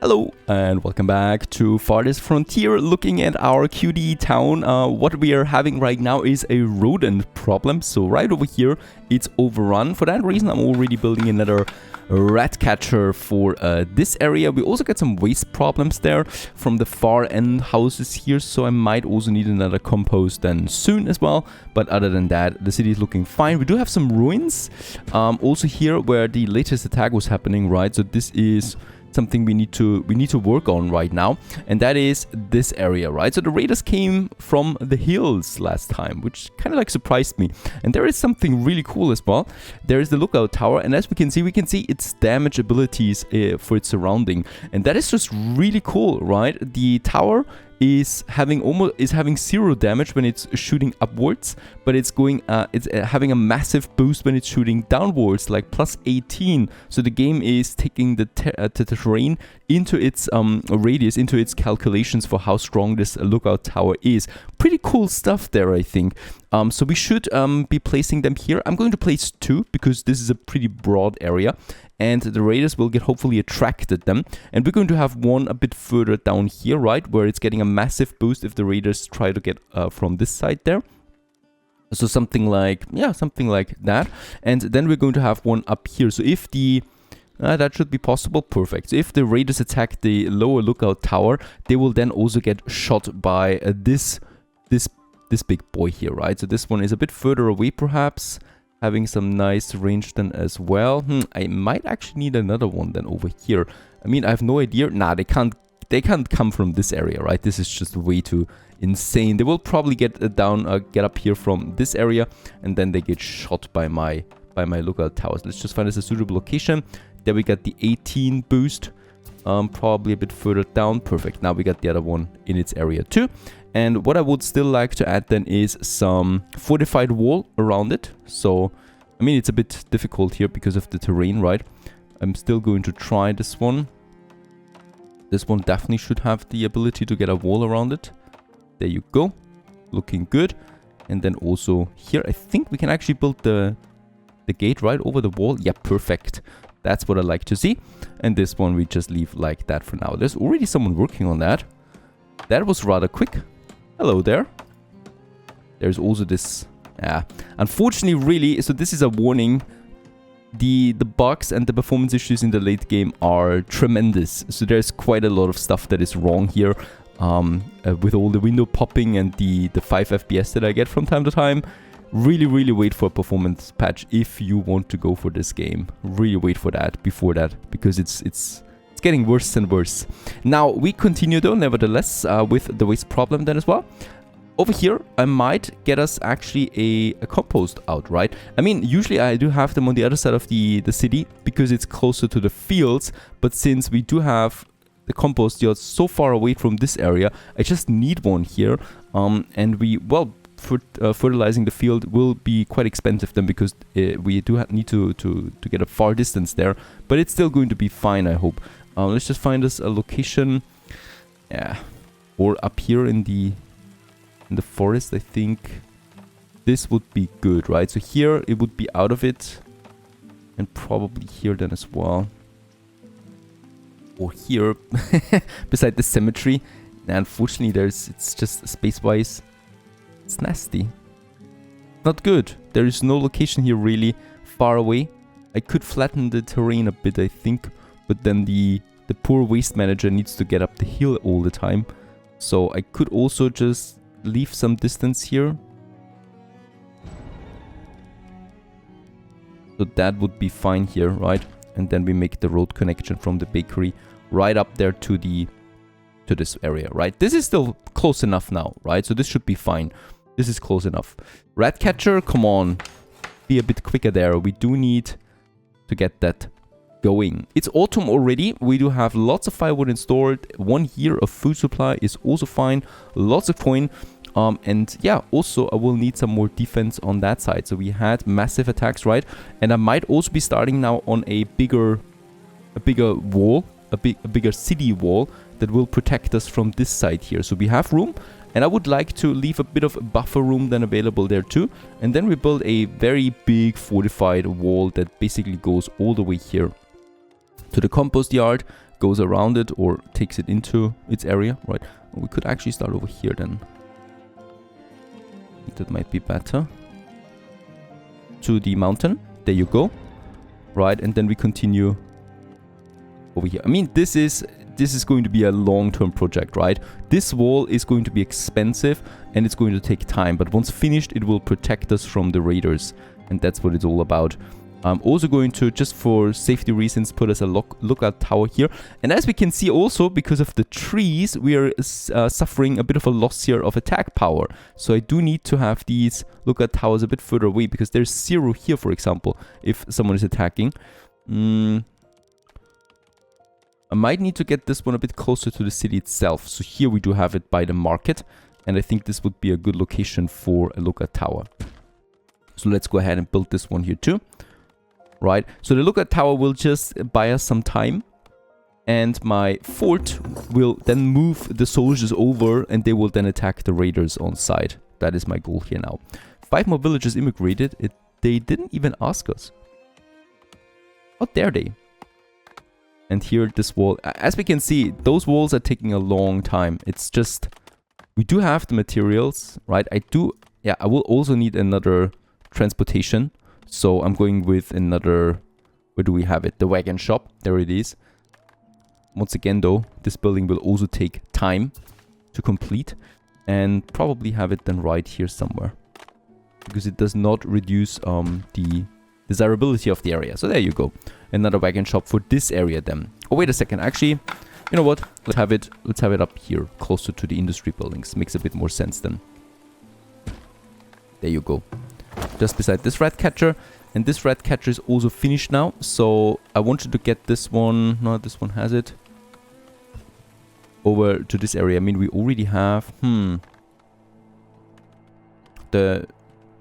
Hello and welcome back to Farthest Frontier, looking at our QD town. What we are having right now is a rodent problem. So right over here, it's overrun. For that reason, I'm already building another rat catcher for this area. We also got some waste problems there from the far end houses here. So I might also need another compost then soon as well. But other than that, the city is looking fine. We do have some ruins also here where the latest attack was happening, right? So this is something we need to work on right now, and that is this area, right? So the raiders came from the hills last time, which kind of like surprised me. And there is something really cool as well. There is the lookout tower, and as we can see its damage abilities for its surrounding, and that is just really cool, right? The tower is having 0 damage when it's shooting upwards, but it's having a massive boost when it's shooting downwards, like plus 18. So the game is taking the terrain into its radius, into its calculations for how strong this lookout tower is. Pretty cool stuff there, I think. So we should be placing them here. I'm going to place 2 because this is a pretty broad area, and the raiders will get hopefully attracted them. And we're going to have one a bit further down here, right, where it's getting a massive boost if the raiders try to get from this side there. So something like that. And then we're going to have one up here. So if the that should be possible. Perfect. So if the raiders attack the lower lookout tower, they will then also get shot by this big boy here, right? So this one is a bit further away, perhaps, having some nice range then as well. I might actually need another one then over here. I mean, I have no idea. Nah, they can't come from this area, right? This is just way too insane. They will probably get up here from this area, and then they get shot by my lookout towers. Let's just find us a suitable location. There we got the 18 boost, probably a bit further down. Perfect. Now we got the other one in its area too. And what I would still like to add then is some fortified wall around it. So, I mean, it's a bit difficult here because of the terrain, right? I'm still going to try this one. This one definitely should have the ability to get a wall around it. There you go. Looking good. And then also here, I think we can actually build the gate right over the wall. Yeah, perfect. That's what I like to see. And this one we just leave like that for now. There's already someone working on that. That was rather quick. Hello there. There's also this... unfortunately, really, so this is a warning. The bugs and the performance issues in the late game are tremendous. So there's quite a lot of stuff that is wrong here. With all the window popping and the 5 FPS that I get from time to time. Really wait for a performance patch if you want to go for this game. Really wait for that before that, because it's getting worse and worse. Now we continue though, nevertheless, with the waste problem then as well. Over here, I might get us actually a compost out, right? I mean, usually I do have them on the other side of the city because it's closer to the fields, but since we do have the compost yards so far away from this area, I just need one here. And fertilizing the field will be quite expensive then, because we do need to get a far distance there, but it's still going to be fine, I hope. Let's just find us a location, or up here in the forest. I think this would be good, right? So here it would be out of it, and probably here then as well, or here beside the cemetery. And unfortunately, it's just space-wise, it's nasty. Not good. There is no location here really far away. I could flatten the terrain a bit, I think, but then the poor waste manager needs to get up the hill all the time. So I could also just leave some distance here. So that would be fine here, right? And then we make the road connection from the bakery right up there to this area, right? This is still close enough now, right? So this should be fine. This is close enough. Rat catcher, come on. Be a bit quicker there. We do need to get that going. It's autumn already. We do have lots of firewood installed. 1 year of food supply is also fine. Lots of coin. And yeah, also I will need some more defense on that side. So we had massive attacks, right? And I might also be starting now on a bigger wall, a bigger city wall that will protect us from this side here. So we have room. And I would like to leave a bit of buffer room then available there too. And then we build a very big fortified wall that basically goes all the way here to the compost yard, goes around it or takes it into its area, right? We could actually start over here then. I think that might be better. To the mountain. There you go. Right, and then we continue over here. I mean, this is going to be a long-term project, right? This wall is going to be expensive and it's going to take time, but once finished, it will protect us from the raiders, and that's what it's all about. I'm also going to, just for safety reasons, put us a lookout tower here. And as we can see also, because of the trees, we are suffering a bit of a loss here of attack power. So I do need to have these lookout towers a bit further away, because there's 0 here, for example, if someone is attacking. I might need to get this one a bit closer to the city itself. So here we do have it by the market, and I think this would be a good location for a lookout tower. So let's go ahead and build this one here too. Right, so the lookout tower will just buy us some time, and my fort will then move the soldiers over, and they will then attack the raiders on site. That is my goal here now. 5 more villagers immigrated. They didn't even ask us. How dare they? And here, this wall, as we can see, those walls are taking a long time. It's just, we do have the materials, right? I will also need another transportation. So I'm going with another, where do we have it? The wagon shop. There it is. Once again though, this building will also take time to complete, and probably have it then right here somewhere, because it does not reduce the desirability of the area. So there you go. Another wagon shop for this area then. Oh, wait a second. Actually, you know what? Let's have it up here, closer to the industry buildings. Makes a bit more sense then. There you go. Just beside this rat catcher, and this rat catcher is also finished now, so I wanted to get this one, no, this one has it, over to this area. I mean, we already have, the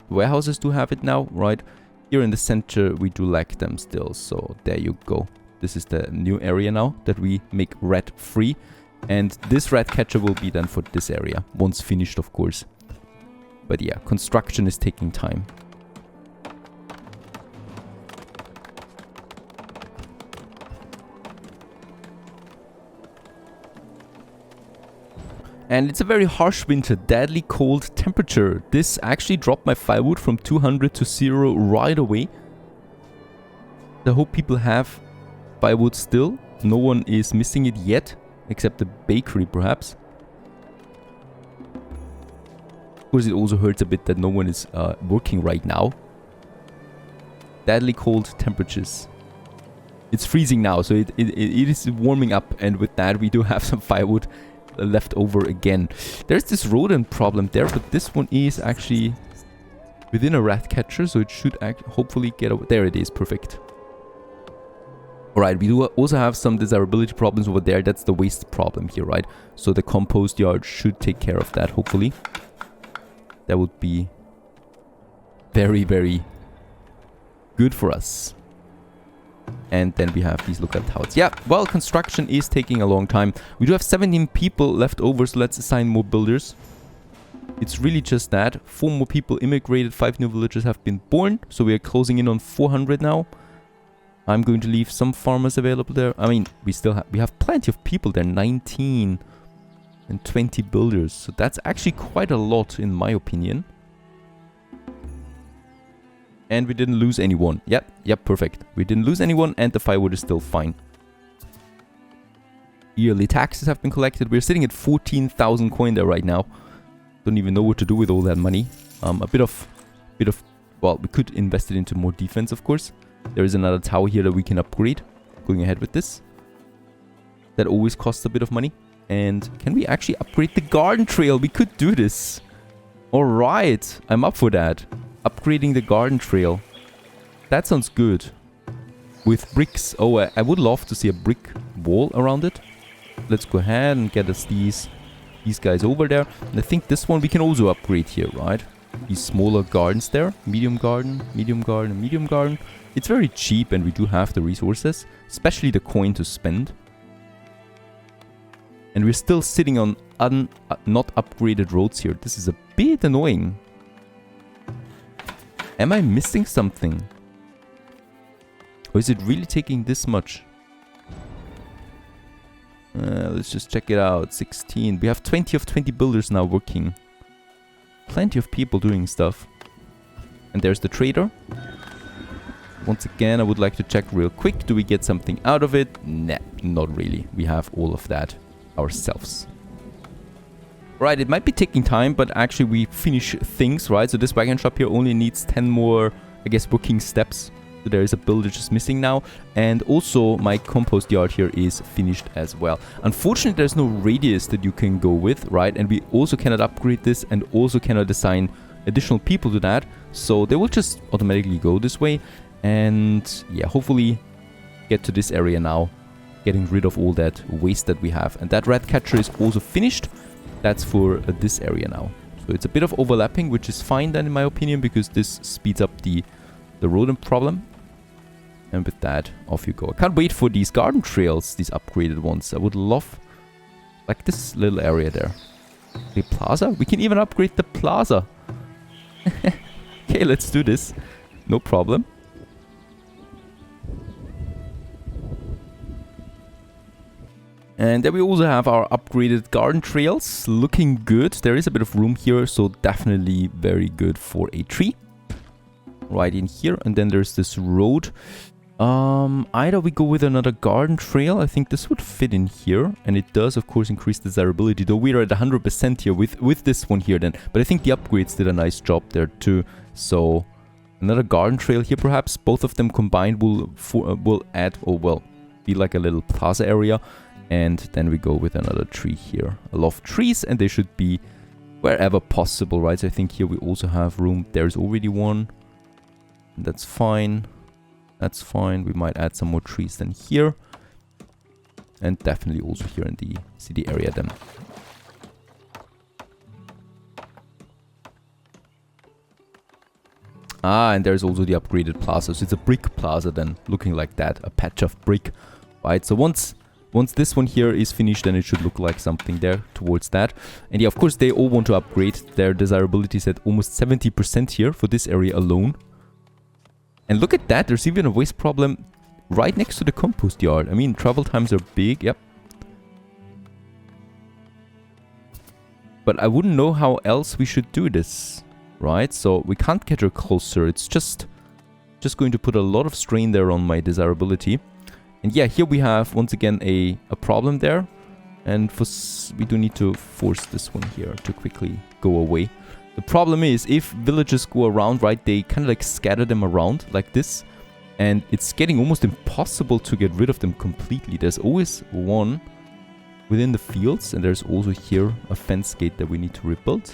warehouses do have it now, right? Here in the center we do lack them still, so there you go. This is the new area now that we make rat free, and this rat catcher will be then for this area, once finished of course. But yeah, construction is taking time. And it's a very harsh winter, deadly cold temperature. This actually dropped my firewood from 200 to 0 right away. I hope people have firewood still. No one is missing it yet, except the bakery perhaps. Of course, it also hurts a bit that no one is working right now. Deadly cold temperatures. It's freezing now, so it is warming up, and with that we do have some firewood left over again. There's this rodent problem there, but this one is actually within a rat catcher, so it should hopefully get over. There it is, perfect. Alright, we do also have some desirability problems over there. That's the waste problem here, right? So the compost yard should take care of that, hopefully. That would be very, very good for us. And then we have these lookout towers. Yeah, well, construction is taking a long time. We do have 17 people left over, so let's assign more builders. It's really just that. 4 more people immigrated, 5 new villagers have been born, so we are closing in on 400 now. I'm going to leave some farmers available there. I mean, we have plenty of people there, 19 and 20 builders. So that's actually quite a lot in my opinion. And we didn't lose anyone. Yep, perfect. We didn't lose anyone, and the firewood is still fine. Yearly taxes have been collected. We're sitting at 14,000 coin there right now. Don't even know what to do with all that money. A bit of, well, we could invest it into more defense, of course. There is another tower here that we can upgrade. Going ahead with this. That always costs a bit of money. And can we actually upgrade the garden trail? We could do this. Alright, I'm up for that. Upgrading the garden trail. That sounds good. With bricks. Oh, I would love to see a brick wall around it. Let's go ahead and get us these guys over there. And I think this one we can also upgrade here, right? These smaller gardens there. Medium garden, medium garden, medium garden. It's very cheap and we do have the resources. Especially the coin to spend. And we're still sitting on not upgraded roads here. This is a bit annoying. Am I missing something? Or is it really taking this much? Let's just check it out. 16. We have 20 of 20 builders now working. Plenty of people doing stuff. And there's the trader. Once again, I would like to check real quick. Do we get something out of it? Nah, not really. We have all of that ourselves. Right, it might be taking time, but actually we finish things, right? So this wagon shop here only needs 10 more, I guess, working steps. So there is a builder just missing now. And also my compost yard here is finished as well. Unfortunately, there's no radius that you can go with, right? And we also cannot upgrade this and also cannot assign additional people to that. So they will just automatically go this way. And yeah, hopefully get to this area now, getting rid of all that waste that we have. And that rat catcher is also finished. That's for this area now. So it's a bit of overlapping, which is fine then in my opinion, because this speeds up the rodent problem. And with that, off you go. I can't wait for these garden trails, these upgraded ones. I would love, like this little area there. The plaza? We can even upgrade the plaza. Okay, let's do this. No problem. And then we also have our upgraded garden trails, looking good. There is a bit of room here, so definitely very good for a tree. Right in here, and then there's this road. Either we go with another garden trail. I think this would fit in here, and it does, of course, increase desirability. Though we are at 100% here with this one here then. But I think the upgrades did a nice job there too. So another garden trail here, perhaps. Both of them combined will add, or well, be like a little plaza area. And then we go with another tree here. A lot of trees, and they should be wherever possible, right? So I think here we also have room. There's already one. That's fine. That's fine. We might add some more trees than here. And definitely also here in the city area then. Ah, and there's also the upgraded plaza. So it's a brick plaza then, looking like that. A patch of brick, right? So once this one here is finished, then it should look like something there towards that. And yeah, of course, they all want to upgrade. Their desirability is at almost 70% here for this area alone. And look at that, there's even a waste problem right next to the compost yard. I mean, travel times are big, yep. But I wouldn't know how else we should do this, right? So we can't get her closer. It's just going to put a lot of strain there on my desirability. And yeah, here we have, once again, a problem there. And we do need to force this one here to quickly go away. The problem is, if villagers go around, right, they kind of like scatter them around like this. And it's getting almost impossible to get rid of them completely. There's always one within the fields. And there's also here a fence gate that we need to rebuild.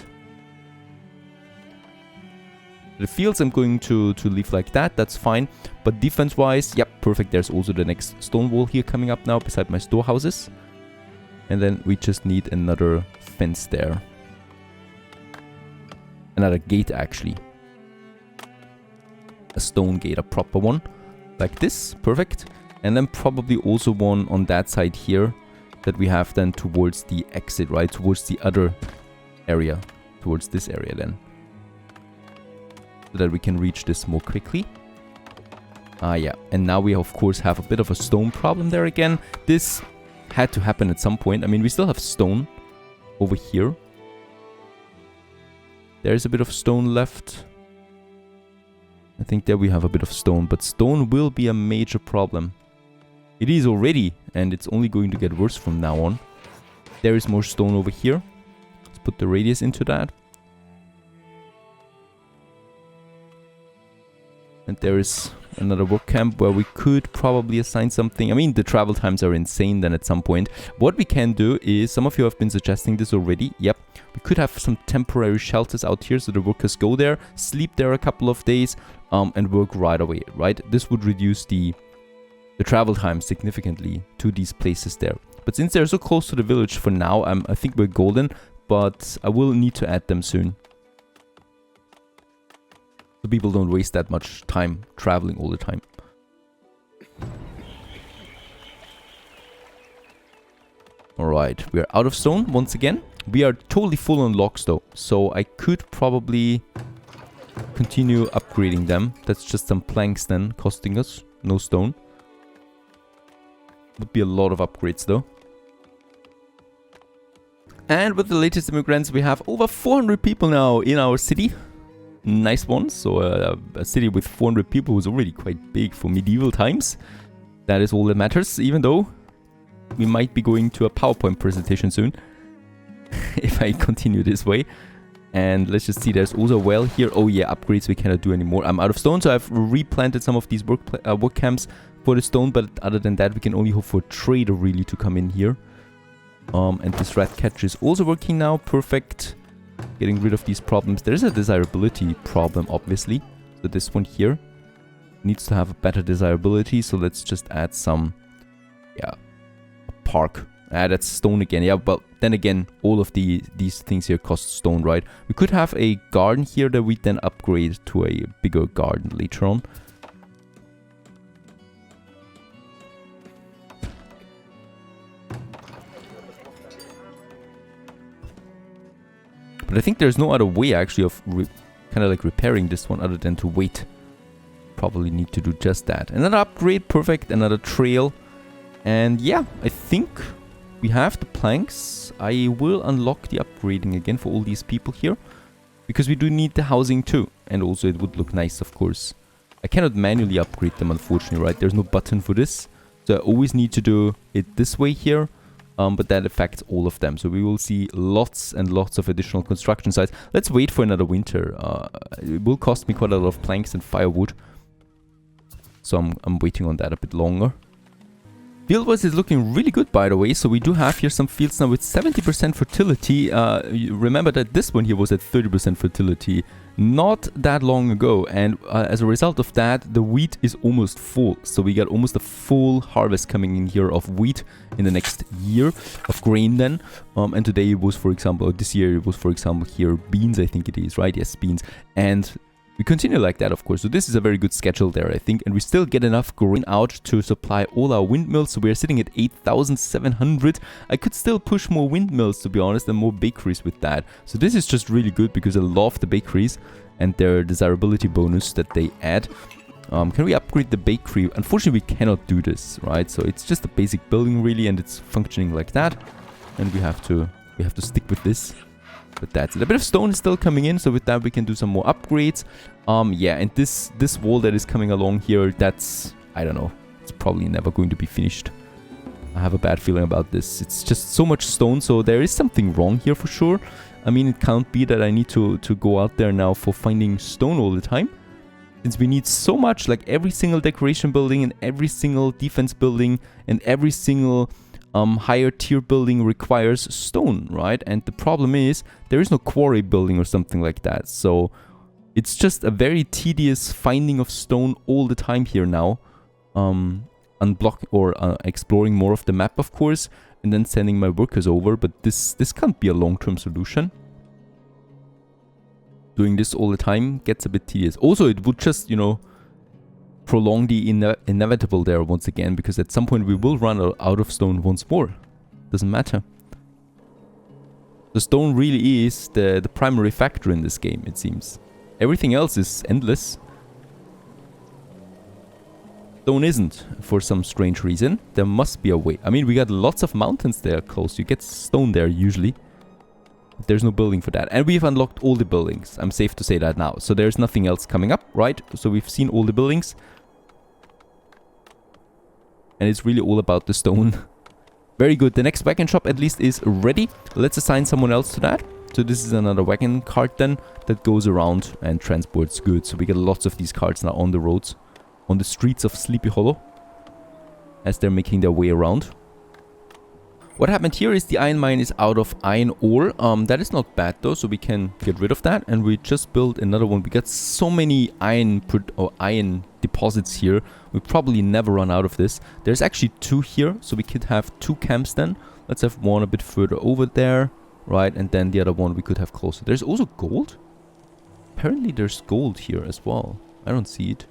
The fields I'm going to leave like that, that's fine. But defense-wise, yep, perfect. There's also the next stone wall here coming up now beside my storehouses. And then we just need another fence there. Another gate, actually. A stone gate, a proper one. Like this, perfect. And then probably also one on that side here that we have then towards the exit, right? Towards the other area. Towards this area then. So that we can reach this more quickly. Ah, yeah. And now we, of course, have a bit of a stone problem there again. This had to happen at some point. I mean, we still have stone over here. There's a bit of stone left. I think there we have a bit of stone. But stone will be a major problem. It is already. And it's only going to get worse from now on. There is more stone over here. Let's put the radius into that. And there is another work camp where we could probably assign something. I mean, the travel times are insane then at some point. What we can do is, some of you have been suggesting this already. Yep, we could have some temporary shelters out here so the workers go there, sleep there a couple of days, and work right away, right? This would reduce the travel time significantly to these places there. But since they're so close to the village for now, I think we're golden, but I will need to add them soon. So people don't waste that much time traveling all the time. Alright, we are out of stone once again. We are totally full on logs though, so I could probably continue upgrading them. That's just some planks then costing us, no stone. Would be a lot of upgrades though. And with the latest immigrants, we have over 400 people now in our city. Nice one. So a city with 400 people was already quite big for medieval times. That is all that matters, even though we might be going to a PowerPoint presentation soon. If I continue this way. And let's just see, there's also a well here. Oh yeah, upgrades we cannot do anymore. I'm out of stone, so I've replanted some of these work camps for the stone. But other than that, we can only hope for a trader really to come in here. And this rat catcher is also working now. Perfect. Getting rid of these problems. There is a desirability problem, obviously. So this one here needs to have a better desirability. So let's just add some, yeah, a park. That's stone again. Yeah, but then again, all of these things here cost stone, right? We could have a garden here that we then upgrade to a bigger garden later on. But I think there's no other way actually of kind of like repairing this one other than to wait. Probably need to do just that. Another upgrade, perfect. Another trail. And yeah, I think we have the planks. I will unlock the upgrading again for all these people here. Because we do need the housing too. And also it would look nice, of course. I cannot manually upgrade them, unfortunately, right? There's no button for this. So I always need to do it this way here. But that affects all of them. So we will see lots and lots of additional construction sites. Let's wait for another winter. It will cost me quite a lot of planks and firewood. So I'm waiting on that a bit longer. Field-wise is looking really good, by the way. So we do have here some fields now with 70% fertility. You remember that this one here was at 30% fertility not that long ago. And as a result of that, the wheat is almost full. So we got almost a full harvest coming in here of wheat in the next year of grain then. And today it was, for example, or this year it was, for example, here beans, I think it is, right? Yes, beans. And we continue like that, of course. So this is a very good schedule there, I think. And we still get enough grain out to supply all our windmills. So we're sitting at 8,700. I could still push more windmills, to be honest, and more bakeries with that. So this is just really good because I love the bakeries and their desirability bonus that they add. Can we upgrade the bakery? Unfortunately, we cannot do this, right? So it's just a basic building, really, and it's functioning like that. And we have to stick with this. But that's it. A bit of stone is still coming in, so with that we can do some more upgrades. Yeah, and this wall that is coming along here, that's, I don't know, it's probably never going to be finished. I have a bad feeling about this. It's just so much stone, so there is something wrong here for sure. I mean, it can't be that I need to go out there now for finding stone all the time. Since we need so much, like every single decoration building and every single defense building and every single higher tier building requires stone, right? And the problem is there is no quarry building or something like that. So it's just a very tedious finding of stone all the time here now. Unblock or exploring more of the map, of course, and then sending my workers over. But this can't be a long-term solution. Doing this all the time gets a bit tedious. Also, it would just, you know, prolong the inevitable there once again, because at some point we will run out of stone once more. Doesn't matter. The stone really is the primary factor in this game, it seems. Everything else is endless. Stone isn't, for some strange reason. There must be a way. I mean, we got lots of mountains there close. You get stone there usually. But there's no building for that. And we've unlocked all the buildings. I'm safe to say that now. So there's nothing else coming up, right? So we've seen all the buildings. And it's really all about the stone. Very good. The next wagon shop at least is ready. Let's assign someone else to that. So this is another wagon cart then that goes around and transports goods. So we get lots of these carts now on the roads, on the streets of Sleepy Hollow, as they're making their way around. What happened here is the iron mine is out of iron ore. That is not bad though, so we can get rid of that. And we just built another one. We got so many iron deposits here. We probably never run out of this. There's actually 2 here, so we could have 2 camps then. Let's have one a bit further over there, right? And then the other one we could have closer. There's also gold. Apparently there's gold here as well. I don't see it.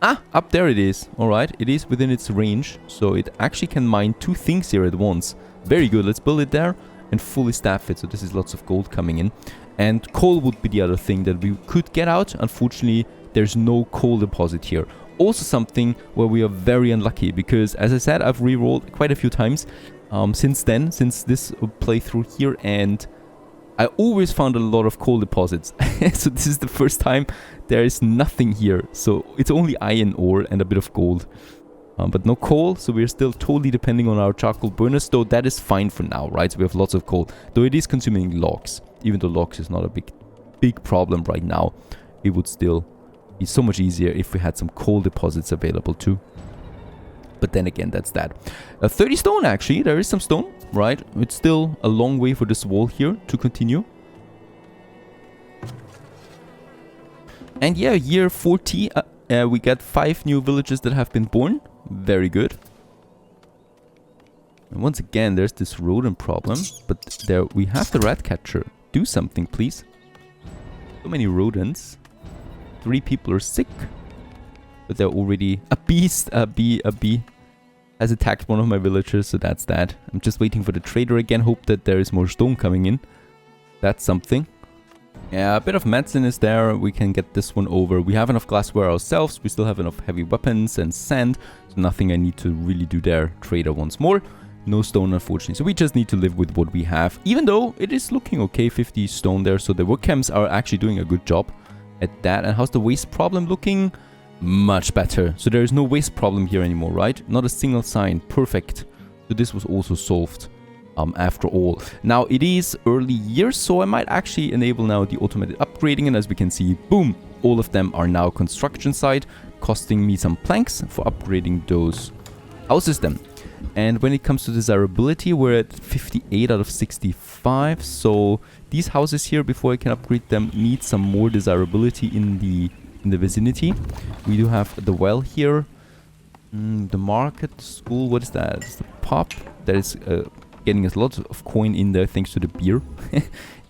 Ah, up there it is. Alright, it is within its range. So it actually can mine 2 things here at once. Very good. Let's build it there and fully staff it. So this is lots of gold coming in. And coal would be the other thing that we could get out. Unfortunately, there's no coal deposit here. Also something where we are very unlucky because, as I said, I've re-rolled quite a few times. since then, since this playthrough here, and I always found a lot of coal deposits. So this is the first time there is nothing here. So it's only iron ore and a bit of gold. But no coal, so we're still totally depending on our charcoal burners, though that is fine for now, right? So we have lots of coal, though it is consuming logs. Even though logs is not a big problem right now, it would still be so much easier if we had some coal deposits available too. But then again, that's that. 30 stone, actually. There is some stone, right? It's still a long way for this wall here to continue. And yeah, year 40, we got 5 new villages that have been born. Very good. And once again, there's this rodent problem. But there we have the rat catcher. Do something, please. So many rodents. 3 people are sick. But they're already... A bee has attacked one of my villagers, so that's that. I'm just waiting for the trader again. Hope that there is more stone coming in. That's something. Yeah, a bit of medicine is there. We can get this one over. We have enough glassware ourselves. We still have enough heavy weapons and sand. So nothing I need to really do there. Trader once more. No stone, unfortunately. So we just need to live with what we have. Even though it is looking okay. 50 stone there. So the workcamps are actually doing a good job at that. And how's the waste problem looking? Much better. So there is no waste problem here anymore, right? Not a single sign. Perfect. So this was also solved. After all. Now it is early years, so I might actually enable now the automated upgrading, and as we can see, boom, all of them are now construction site, costing me some planks for upgrading those houses then. And when it comes to desirability, we're at 58 out of 65, so these houses here, before I can upgrade them, need some more desirability in the vicinity. We do have the well here, the market, school, what is that? It's the pub. That is getting us lots of coin in there thanks to the beer.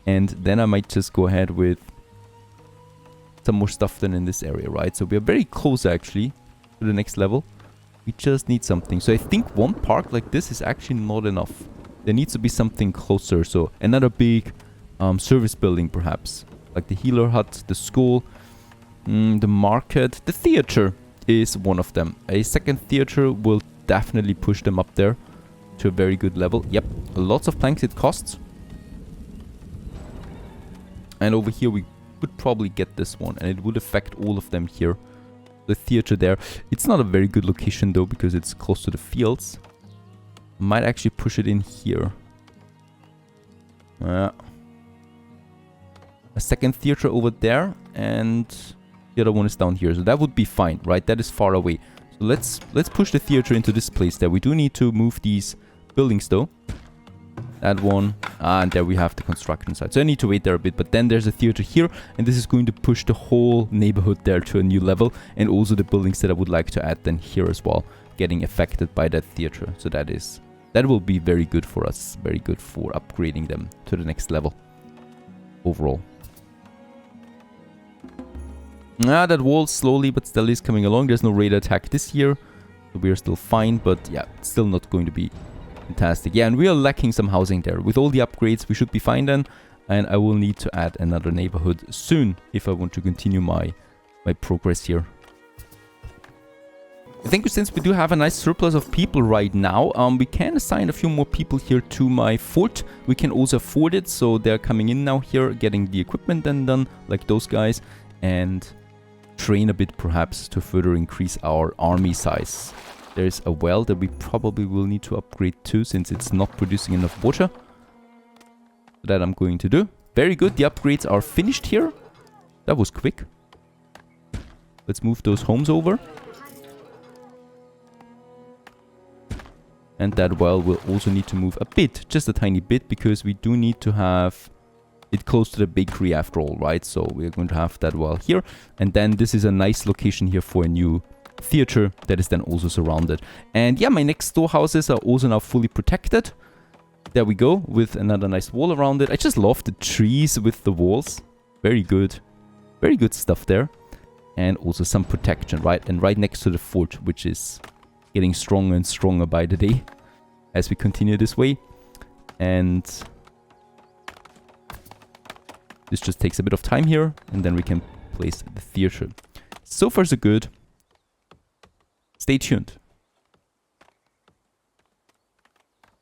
And then I might just go ahead with some more stuff than in this area, right? So we are very close actually to the next level. We just need something. So I think one park like this is actually not enough. There needs to be something closer. So another big service building perhaps. Like the healer hut, the school, the market, the theater is one of them. A second theater will definitely push them up there to a very good level. Yep, lots of planks it costs. And over here we could probably get this one, and it would affect all of them here. The theater there. It's not a very good location though, because it's close to the fields. Might actually push it in here. A second theater over there, and the other one is down here. So that would be fine, right? That is far away. So let's push the theater into this place there. We do need to move these buildings though. That one, and there we have the construction site. So I need to wait there a bit, but then there's a theater here, and this is going to push the whole neighborhood there to a new level, and also the buildings that I would like to add then here as well, getting affected by that theater. So that will be very good for us, very good for upgrading them to the next level overall. That wall slowly but steadily is coming along. There's no raid attack this year, so we are still fine, but yeah, it's still not going to be fantastic. Yeah, and we are lacking some housing there. With all the upgrades, we should be fine then. And I will need to add another neighborhood soon if I want to continue my progress here. I think since we do have a nice surplus of people right now, we can assign a few more people here to my fort. We can also afford it, so they're coming in now here, getting the equipment then done, like those guys, and train a bit perhaps to further increase our army size. There's a well that we probably will need to upgrade to, since it's not producing enough water. That I'm going to do. Very good, the upgrades are finished here. That was quick. Let's move those homes over. And that well will also need to move a bit, just a tiny bit, because we do need to have it close to the bakery after all, right? So we're going to have that well here. And then this is a nice location here for a new theater that is then also surrounded. And yeah, my next storehouses are also now fully protected. There we go, with another nice wall around it. I just love the trees with the walls. Very good stuff there. And also some protection, right? And right next to the fort, which is getting stronger and stronger by the day as we continue this way. And this just takes a bit of time here, and then we can place the theater. So far so good. Stay tuned.